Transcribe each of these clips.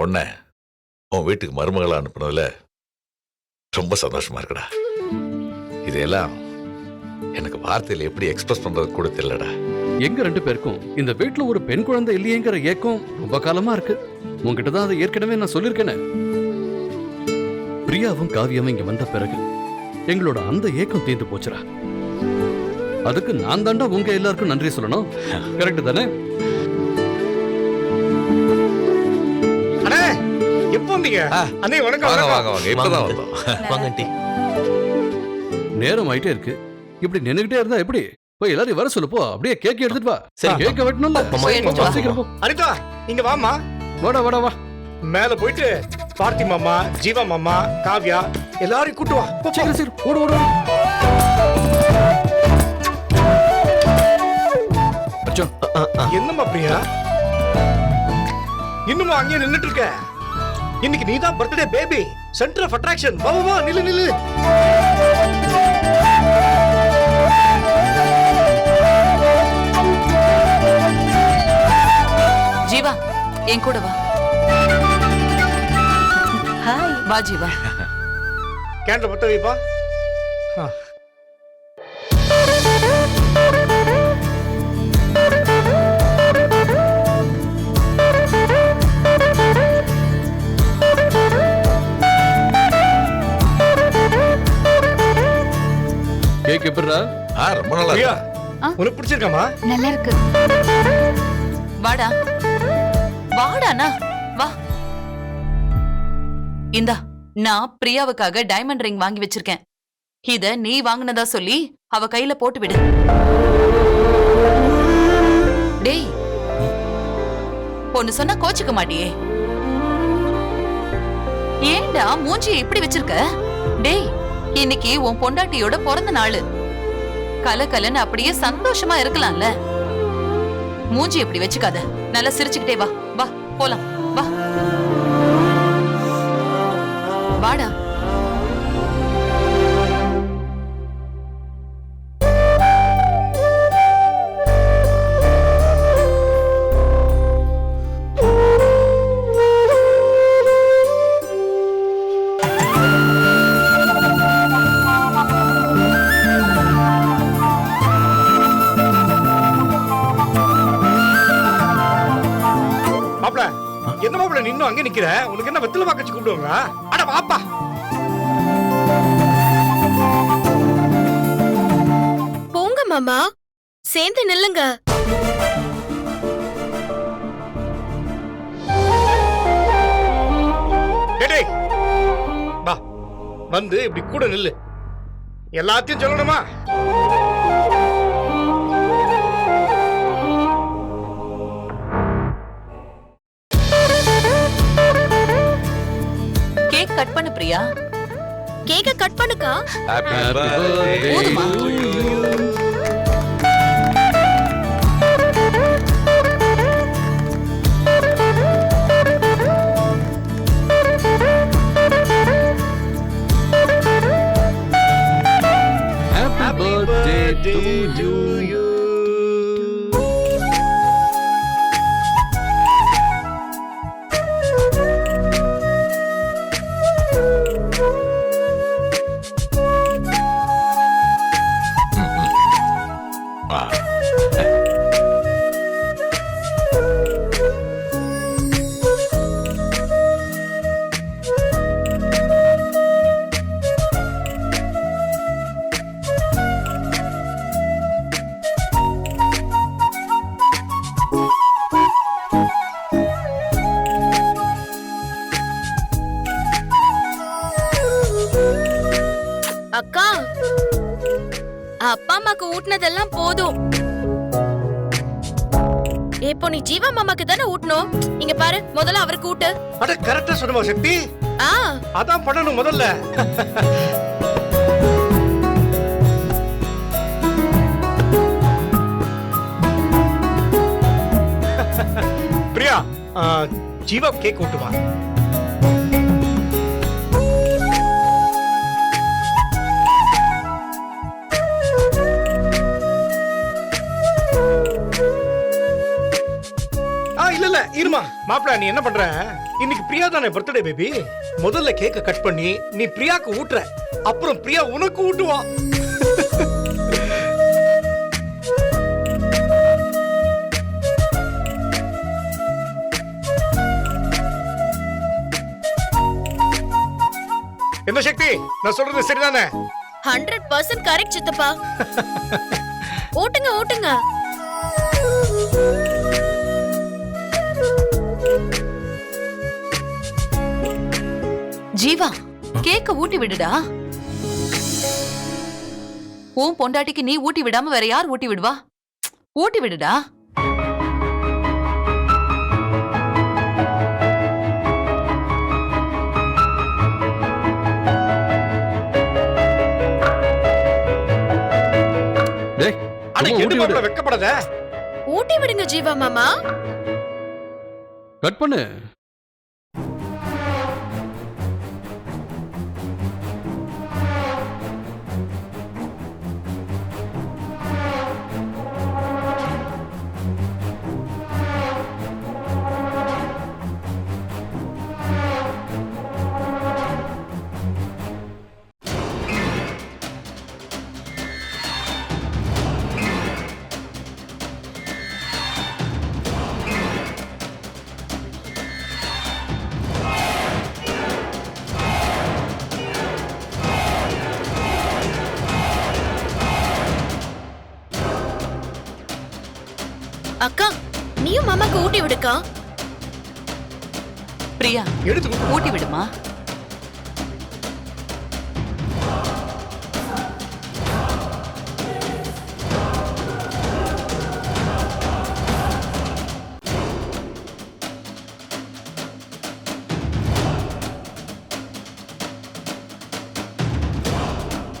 பொண்ணை உன் வீட்டுக்கு மருமகளா அனுப்புனதுல ரொம்ப சந்தோஷமா இருக்குடா. இதையெல்லாம் எனக்கு வார்த்தையில எப்படி எக்ஸ்பிரஸ் பண்றது கூட தெரியலடா. எங்க 2 பேருக்கும் இந்த வீட்டுல ஒரு பெண் குழந்தை இல்லையேங்கிற ஏக்கம் ரொம்ப காலமா இருக்கு. உங்ககிட்ட தான் அதை ஏற்கனவே நான் சொல்லியிருக்கேனே. பிரியாவும் காவியாவும் இங்க வந்த பிறகு எங்களோட அந்த ஏக்கம் தீர்ந்து போச்சுடா. அதுக்கு நான் தாண்டா உங்க எல்லாருக்கும் நன்றி சொல்லணும். கரெக்ட் தானே? நேரம் ஆயிட்டே இருக்கு. இப்படி நின்னுகிட்டே இருந்தா எப்படி? போய் எல்லாரும் வர சொல்லு. போ, அப்படியே கேக் எடுத்துட்டு வா. சரி, கேக்க வெட்டணும்ல. சீக்கிரம் போ. அனிதா, இங்க வாமா. வாடா வாடா வா. மேல போயிட்டு பார்த்தி மாமா, ஜீவா மாமா, காவ்யா எல்லாரையும் கூட்டு வா. சீக்கிரம் சீக்கிரம் ஓடு ஓடு. அச்சோ, என்னம்மா பிரியா, இன்னுமா அங்கே நின்னுட்டு இருக்க? இன்னைக்கு நீதான் birthday baby, centre of attraction. வா வா, நில்லு நில்லு. ஜீவா, என் கூட வா. ஹாய். வா ஜீவா. கேண்டல் பத்த வைப்பா. கேக் எப்படிடா? ரொம்ப நல்லா பிரியா, இருக்கு. உனக்கு பிடிச்சிருக்காமா? நல்லா இருக்கு. வாடா வாடாண்ணா, வா. இந்தா, நான் பிரியாவுக்காக டைமண்ட் ரிங் வாங்கி வச்சிருக்கேன். இத நீ வாங்கினதா சொல்லி அவ கையில போட்டு விடு. டேய், பொண்ணு சொன்னா கோச்சுக்க மாட்டியே? ஏண்டா மூஞ்சியை இப்படி வச்சிருக்க? டேய், இன்னைக்கு உன் பொண்டாட்டியோட பிறந்த நாள். கலகலன்னு அப்படியே சந்தோஷமா இருக்கலாம்ல. மூஞ்சி எப்படி வச்சுக்காத. நல்லா சிரிச்சுக்கிட்டே வா. வா போலாம், வா. வாடா. என்ன மாப்பிள்ள நின்னு அங்க நிக்கிற? உனக்கு என்ன வெத்தலை பாக்கச்சு கூப்பிடுவாங்களா? அட வாப்பா. போங்க மாமா, சேர்ந்து நில்லுங்க. டேய், வா, வந்து இப்படி கூட நில்லு. எல்லாத்தையும் சொல்லணுமா? கட் பண்ணு பிரியா. கேக்க கட் பண்ணுக்கா. ஹேப்பி பர்த்டே போதுமா? To you. Happy birthday to you. அக்கா, அப்பா அம்மாக்கு ஊட்டினதெல்லாம் போதும். இப்போ நீ ஜீவா மாமாக்கு தானே ஊட்டணும். இங்க பாரு, முதல்ல அவருக்கு ஊட்டு. அட கரெக்டா சொன்னமா சக்தி. அதான் பண்ணணும் முதல்ல. பிரியா, ஜீவா கேக் ஊட்டுவா. இல்ல இருமா. மாப்பிள்ள நீ என்ன பண்ற? இன்னைக்கு பிரியா தானே பர்த்டே பேபி. முதல்ல கேக்க கட் பண்ணி நீ பிரியாக்கு ஊட்டுற, அப்புறம் பிரியா உனக்கு ஊட்டுவா. என்ன சக்தி, நான் சொல்றது சரிதானே? 100% கரெக்ட் சித்தப்பா. ஊட்டுங்க ஊட்டுங்க. ஜீவா, கேக்க ஊட்டி விடுடா. உன் பொண்டாட்டிக்கு நீ ஊட்டி விடாம வேற யார் ஊட்டி விடுவா? ஊட்டி விடுடா. டேய் அட சும்மா எது ஊட்டி விடு. மாப்பிள்ள வெக்கப்படாத. ஊட்டி விடுங்க ஜீவா மாமா. கட் பண்ணு. அக்கா நீயும் மாமாக்கு ஊட்டி விடுக்கா. பிரியா, எடுத்து ஊட்டி விடுமா.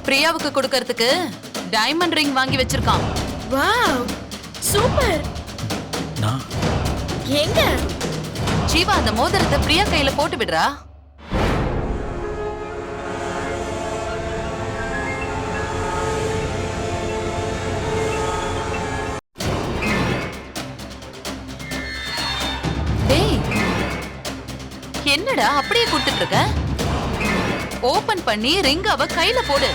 பிரியாவுக்கு கொடுக்கறதுக்கு டைமண்ட் ரிங் வாங்கி வச்சிருக்கான். Wow super. எங்க ஜீவா, அந்த மோதிரத்தை பிரியா கையில போட்டு விடுறா. டேய், என்னடா அப்படியே கொடுத்துட்டு இருக்க? ஓபன் பண்ணி ரிங் அவ கையில போடு.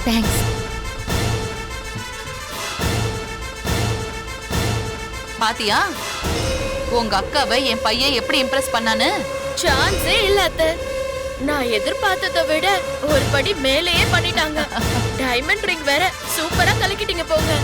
தேங்க்ஸ். பாத்தியா உங்க அக்காவை என் பையன் எப்படி இம்ப்ரெஸ் பண்ணான்னு? சான்ஸே இல்ல அத்தை. நான் எதிர்பார்த்ததை விட ஒரு படி மேலேயே பண்ணிட்டாங்க. டைமண்ட் ரிங் வேற சூப்பரா கலக்கிட்டீங்க போங்க.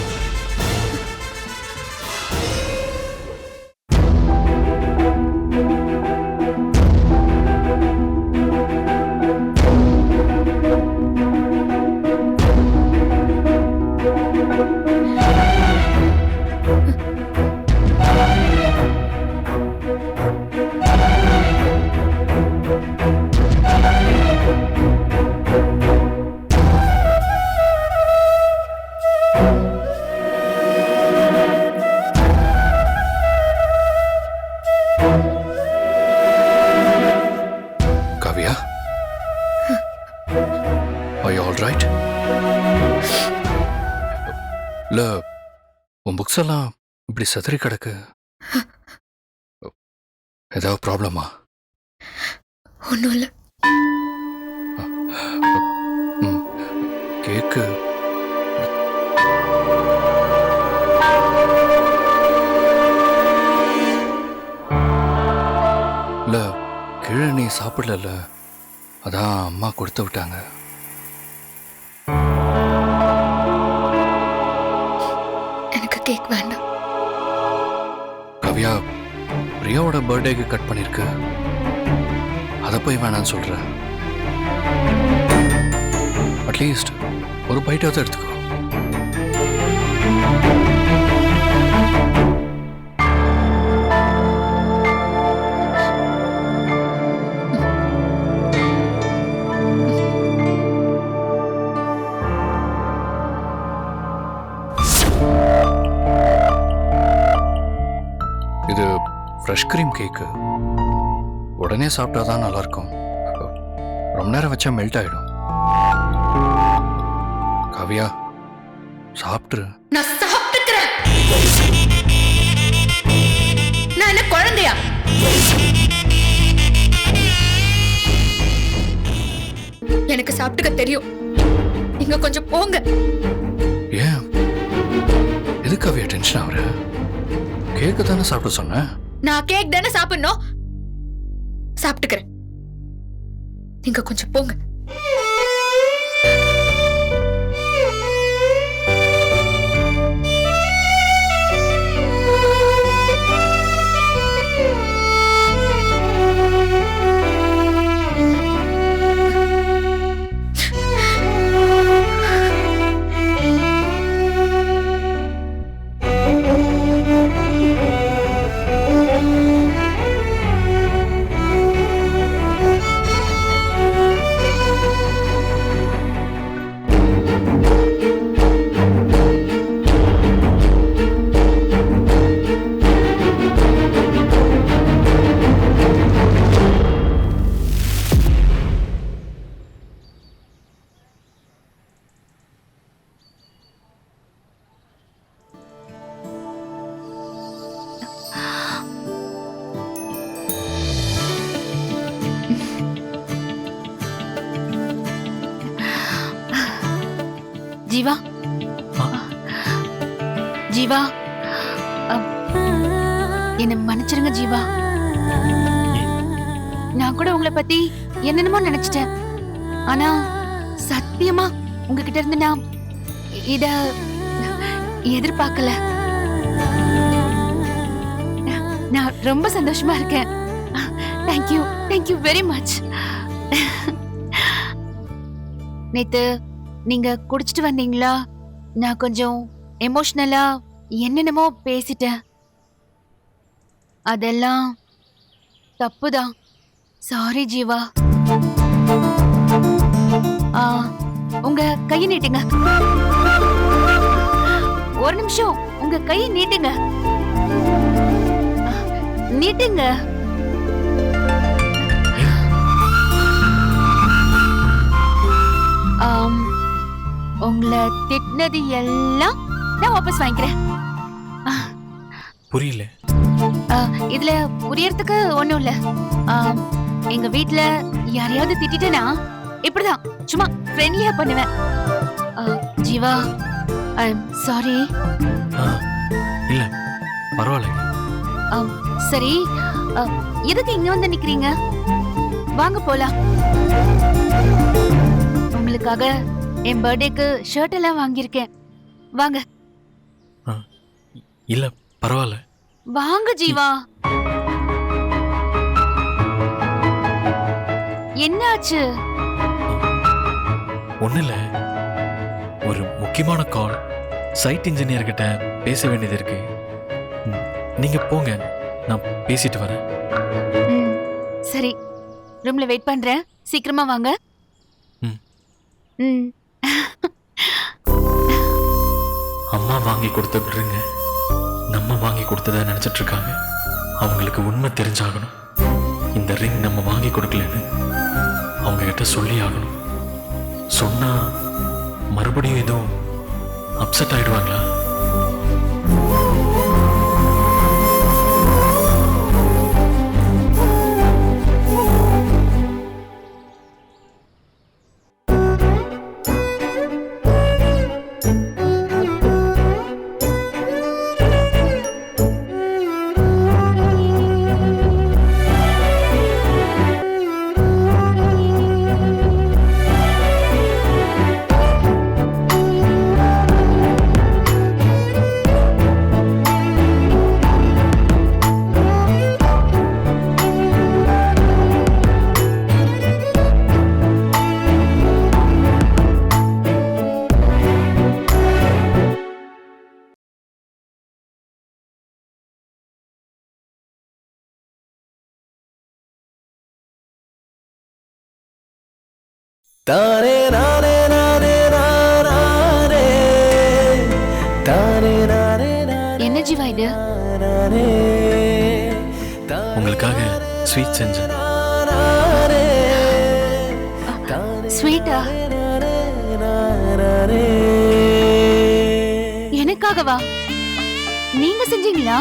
Kavya, are you all right? இல்ல உன் புக்ஸ் எல்லாம் இப்படி சதறி கிடக்கு. ஏதாவது ப்ராப்ளமா? ஒன்றும் இல்லை. கேக்கு இல்ல கீழே நீ சாப்பிடல, அதான் அம்மா கொடுத்து விட்டாங்க. எனக்கு கேக் வேண்டாம். கவ்யா, பிரியாவோட பர்த்டேக்கு கட் பண்ணிருக்கு, அதை போய் வேணான்னு சொல்ற. அட்லீஸ்ட் ஒரு பைட்டாவது எடுத்துக்கோ. ஐஸ்கிரீம் கேக்கு உடனே சாப்பிட்டா தான் நல்லா இருக்கும். ரொம்ப நேரம் வச்சா மெல்ட் ஆயிடும். காவியா சாப்பிட்ரு. நான் சாப்பிட்டுக்கிறேன். நான் என்ன குழந்தையா? எனக்கு சாப்பிட்டுக்க தெரியும். நீங்க கொஞ்சம் போங்க. ஏன் எதுக்கு காவியா டென்ஷன் ஆகுற? கேக்கு தானே சாப்பிட சொன்னேன். நான் கேக் தானே சாப்பிடணும். சாப்பிட்டுக்கிறேன். நீங்க கொஞ்சம் போங்க. ஜீவா ஜீவா என்ன மன்னிச்சிருங்க ஜீவா. நான் கூட உங்களை பத்தி என்னென்னமோ நினைச்சிட்டேன். ஆனா சத்தியமா உங்ககிட்ட இருந்து நான் இத எதிர்பார்க்கல. நான் ரொம்ப சந்தோஷமா இருக்கேன். Thank you, thank you very much. நேத்து நீங்க குடிச்சிட்டு வந்தீங்களா? நான் கொஞ்சம் எமோஷனலா என்னென்னமோ பேசிட்டேன். அதெல்லாம் தப்புதான். சாரி ஜீவா. உங்க கையை நீட்டுங்க. ஒரு நிமிஷம், உங்க கையை நீட்டுங்க. நீட்டுங்க. உங்களை திட்டினது எல்லாம் நான் வாபஸ் வாங்கிக்கிறேன். புரியல. இதுல புரியறதுக்கு ஒண்ணும் இல்ல. எங்க வீட்ல யாரையாவது திட்டிட்டேனா இப்படிதான் சும்மா ஃப்ரெண்ட்லியா பண்ணுவேன். Jeeva, I am sorry. இல்ல பரவாயில்ல. சரி, எதுக்கு இங்க வந்து நிக்கிறீங்க? வாங்க போலாம். உங்களுக்காக என் பர்த்டேக்கு ஷர்ட் எல்லாம் வாங்கியிருக்கேன். வாங்க. இல்ல பரவாயில்ல. வாங்க ஜீவா. என்னாச்சு? ஒண்ணு இல்ல, ஒரு முக்கியமான கால். சைட் இன்ஜினியர் கிட்ட பேச வேண்டியது இருக்கு. நீங்க போங்க, நான் பேசிட்டு வரேன். சரி, ரூம்ல வெயிட் பண்றேன். சீக்கிரமா வாங்க. அம்மா வாங்கி கொடுத்த ட்ரிங்க நம்ம வாங்கி கொடுத்ததா நினைச்சிட்டு இருக்காங்க. அவங்களுக்கு உண்மை தெரிஞ்சாகணும். இந்த ரிங் நம்ம வாங்கி கொடுக்கலன்னு அவங்க கிட்ட சொல்லி ஆகணும். சொன்னா மறுபடியும் எதுவும் அப்செட் ஆயிடுவாங்களா? தானே நானே நானே நானே தானே நானே என்ன ஜீவா இது? நானே உங்களுக்காக ஸ்வீட் செஞ்சேன். ஸ்வீட்டா? எனக்காகவா? நீங்க செஞ்சீங்களா?